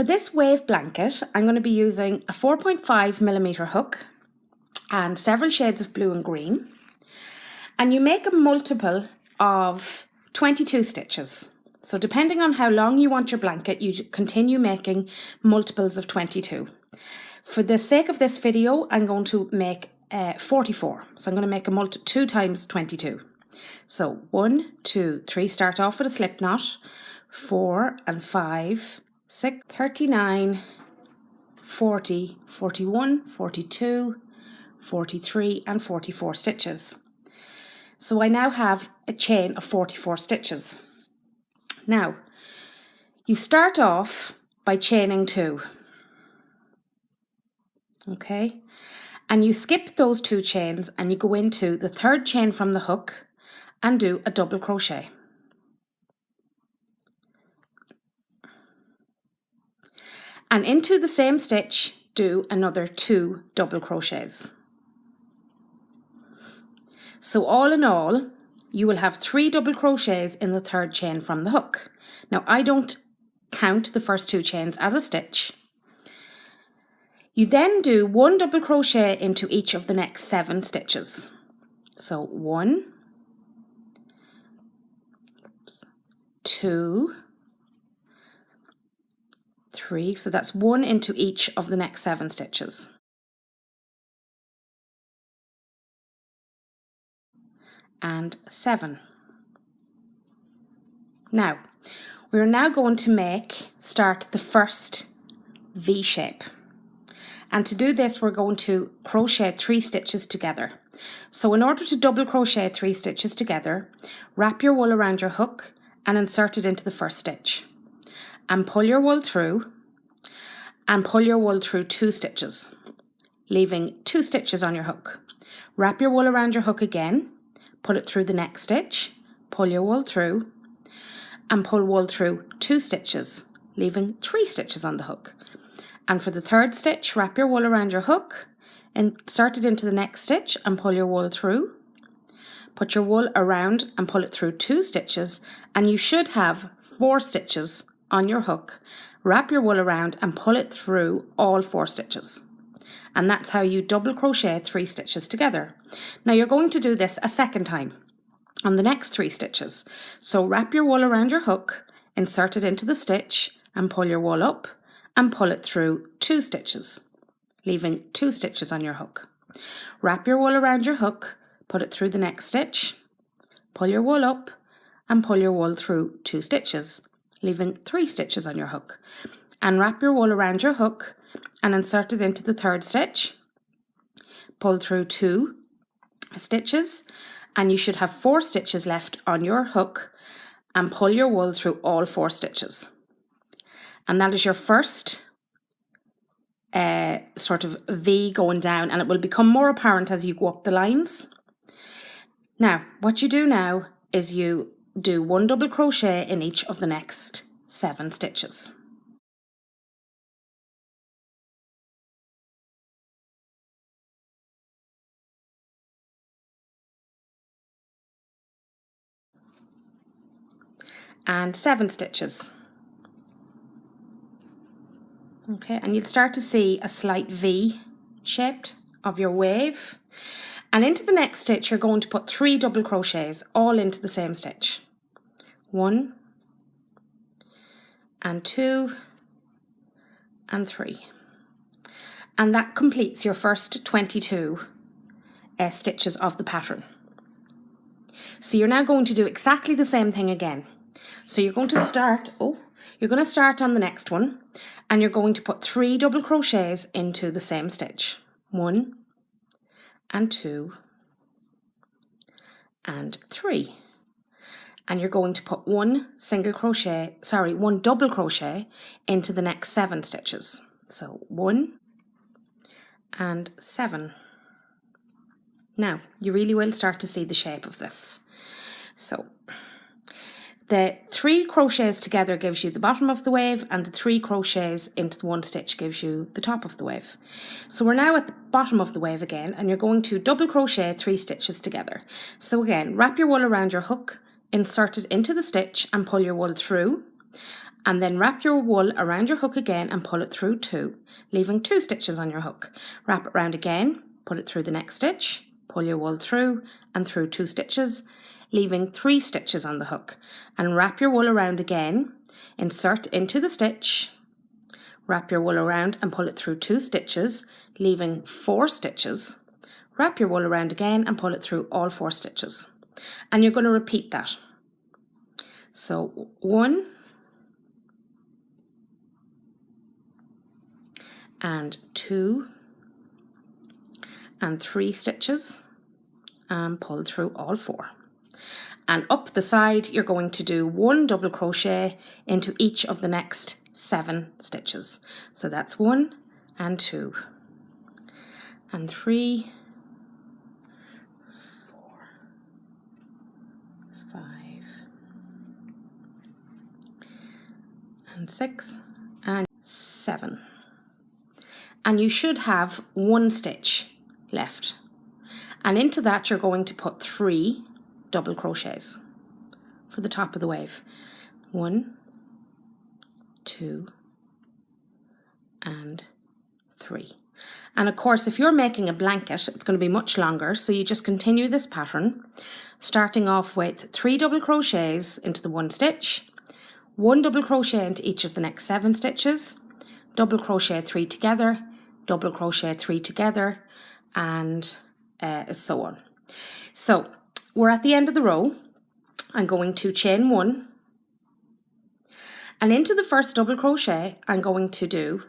For this wave blanket, I'm going to be using a 4.5mm hook and several shades of blue and green. And you make a multiple of 22 stitches. So depending on how long you want your blanket, you continue making multiples of 22. For the sake of this video, I'm going to make 44. So I'm going to make a 2 times 22. So 1, 2, 3, start off with a slip knot, 4 and 5, 6, 39, 40, 41, 42, 43 and 44 stitches. So I now have a chain of 44 stitches. Now, you start off by chaining 2. Okay, and you skip those 2 chains and you go into the 3rd chain from the hook and do a double crochet. And into the same stitch, do another 2 double crochets. So all in all, you will have 3 double crochets in the 3rd chain from the hook. Now I don't count the first 2 chains as a stitch. You then do 1 double crochet into each of the next 7 stitches. So 1, 2, 3, so that's 1 into each of the next 7 stitches. And 7. Now, we're now going to start the first V shape. And to do this, we're going to crochet 3 stitches together. So in order to double crochet 3 stitches together, wrap your wool around your hook and insert it into the first stitch. And pull your wool through, and pull your wool through 2 stitches, leaving 2 stitches on your hook. Wrap your wool around your hook again, pull it through the next stitch, pull your wool through, and pull wool through 2 stitches, leaving 3 stitches on the hook. And for the 3rd stitch, wrap your wool around your hook, insert it into the next stitch and pull your wool through. Put your wool around and pull it through 2 stitches, and you should have 4 stitches on your hook. Wrap your wool around and pull it through all 4 stitches. And that's how you double crochet 3 stitches together. Now you're going to do this a second time on the next 3 stitches. So wrap your wool around your hook, insert it into the stitch and pull your wool up and pull it through 2 stitches, leaving 2 stitches on your hook. Wrap your wool around your hook, put it through the next stitch, pull your wool up and pull your wool through 2 stitches, leaving 3 stitches on your hook. And wrap your wool around your hook and insert it into the 3rd stitch, pull through 2 stitches, and you should have 4 stitches left on your hook, and pull your wool through all 4 stitches. And that is your first sort of V going down, and it will become more apparent as you go up the lines. Now, what you do now is you do 1 double crochet in each of the next 7 stitches. And 7 stitches. Okay, and you'll start to see a slight V shaped of your wave. And into the next stitch, you're going to put 3 double crochets all into the same stitch. 1 and 2 and 3. And that completes your first 22 stitches of the pattern. So you're now going to do exactly the same thing again. So you're going to start, on the next one, and you're going to put 3 double crochets into the same stitch. 1 and 2 and 3. And you're going to put 1 double crochet into the next 7 stitches. So 1 and 7. Now, you really will start to see the shape of this. So the 3 crochets together gives you the bottom of the wave, and the 3 crochets into the 1 stitch gives you the top of the wave. So we're now at the bottom of the wave again, and you're going to double crochet 3 stitches together. So again, wrap your wool around your hook, insert it into the stitch and pull your wool through, and then wrap your wool around your hook again and pull it through 2, leaving 2 stitches on your hook. Wrap it round again, put it through the next stitch, pull your wool through and through 2 stitches, leaving 3 stitches on the hook, and wrap your wool around again, insert into the stitch, wrap your wool around and pull it through 2 stitches, leaving 4 stitches, wrap your wool around again and pull it through all 4 stitches. And you're going to repeat that. So 1 and 2 and 3 stitches and pull through all 4. And up the side you're going to do 1 double crochet into each of the next 7 stitches. So that's 1 and 2 and 3, 4, 5 and 6 and 7. And you should have 1 stitch left, and into that you're going to put 3 double crochets for the top of the wave. 1, 2 and 3. And of course, if you're making a blanket, it's going to be much longer, so you just continue this pattern, starting off with 3 double crochets into the 1 stitch, 1 double crochet into each of the next 7 stitches, double crochet 3 together, double crochet 3 together, and so on. So we're at the end of the row. I'm going to chain 1, and into the first double crochet I'm going to do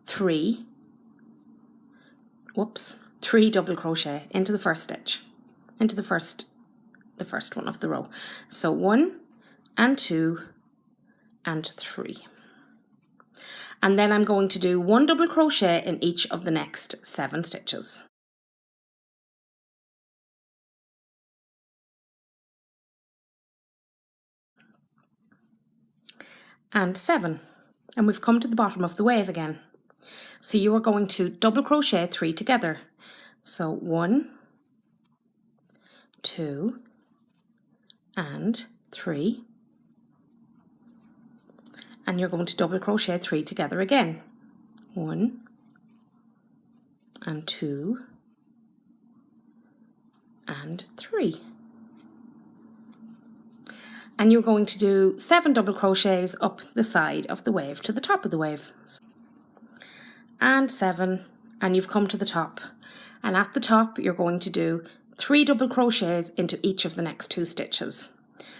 3 double crochet into the first stitch, into the first one of the row. So 1 and 2 and 3. And then I'm going to do 1 double crochet in each of the next 7 stitches. And 7. And we've come to the bottom of the wave again. So you are going to double crochet 3 together. So 1, 2 and 3. And you're going to double crochet 3 together again. 1 and 2 and 3. And you're going to do 7 double crochets up the side of the wave to the top of the wave. And 7, and you've come to the top. And at the top you're going to do 3 double crochets into each of the next 2 stitches.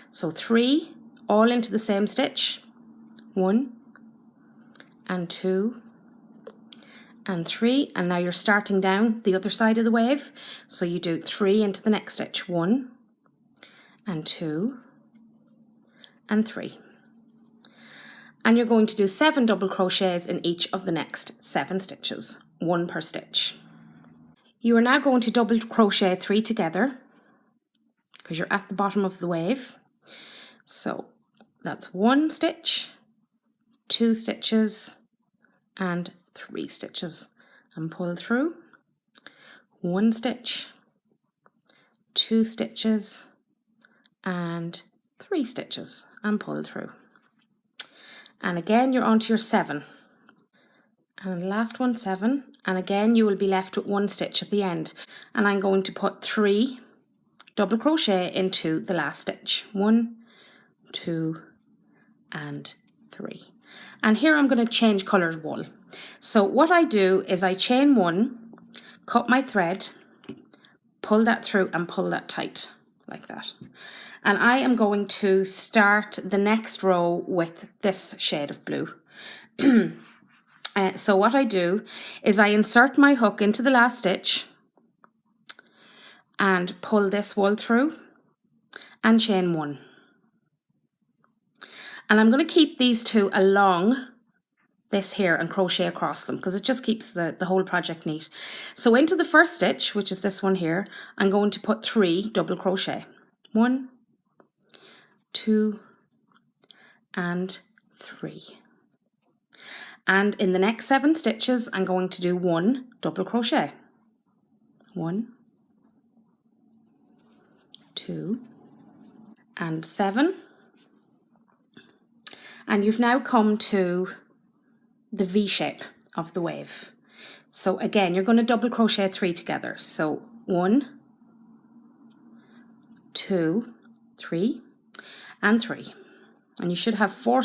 So 3 all into the same stitch, 1 and 2 and 3, and now you're starting down the other side of the wave, so you do 3 into the next stitch, 1 and 2 and 3, and you're going to do 7 double crochets in each of the next 7 stitches, 1 per stitch. You are now going to double crochet 3 together because you're at the bottom of the wave. So that's 1 stitch, 2 stitches and 3 stitches, and pull through, 1 stitch, 2 stitches and 3 stitches, and pull through. And again you're onto your 7, and last one, 7, and again you will be left with 1 stitch at the end, and I'm going to put 3 double crochet into the last stitch, 1, 2 and 3. And here I'm going to change coloured wool. So what I do is I chain 1, cut my thread, pull that through and pull that tight like that. And I am going to start the next row with this shade of blue. So what I do is I insert my hook into the last stitch and pull this wool through and chain 1. And I'm going to keep these 2 along this here and crochet across them because it just keeps the whole project neat. So into the first stitch, which is this one here, I'm going to put 3 double crochet. 1, 2 and 3. And in the next 7 stitches I'm going to do 1 double crochet. 1, 2 and 7. And you've now come to the V shape of the wave. So again, you're going to double crochet 3 together. So 1, 2, 3, and 3. And you should have four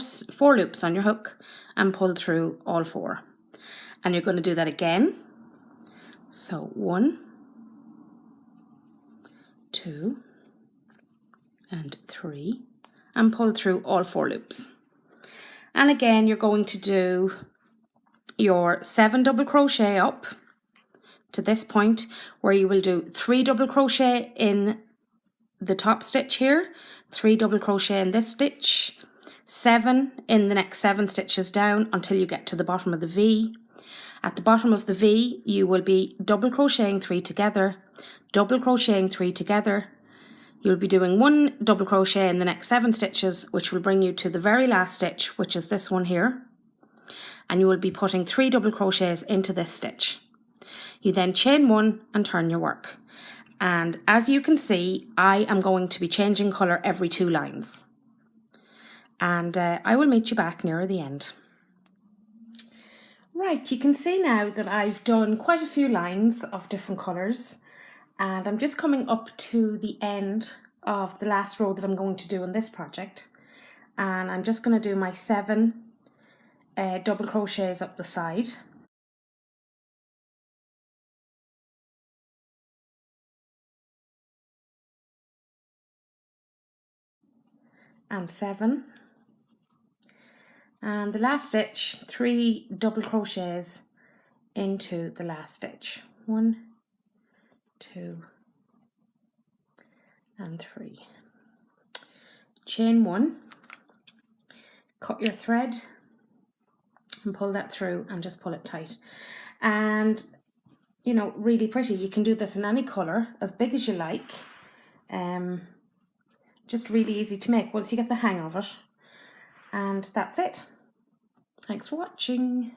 loops on your hook and pull through all 4. And you're going to do that again. So 1, 2, and 3, and pull through all 4 loops. And again, you're going to do your 7 double crochet up to this point, where you will do 3 double crochet in the top stitch here, 3 double crochet in this stitch, 7 in the next 7 stitches down until you get to the bottom of the V. At the bottom of the V, you will be double crocheting 3 together, double crocheting 3 together. You'll be doing 1 double crochet in the next 7 stitches, which will bring you to the very last stitch, which is this one here. And you will be putting 3 double crochets into this stitch. You then chain 1 and turn your work. And as you can see, I am going to be changing colour every 2 lines. And I will meet you back nearer the end. Right, you can see now that I've done quite a few lines of different colours, and I'm just coming up to the end of the last row that I'm going to do in this project, and I'm just going to do my 7 double crochets up the side. And 7. And the last stitch, 3 double crochets into the last stitch. 1, 2, and 3. Chain 1, cut your thread and pull that through and just pull it tight. And you know, really pretty. You can do this in any colour, as big as you like. Just really easy to make once you get the hang of it. And that's it. Thanks for watching.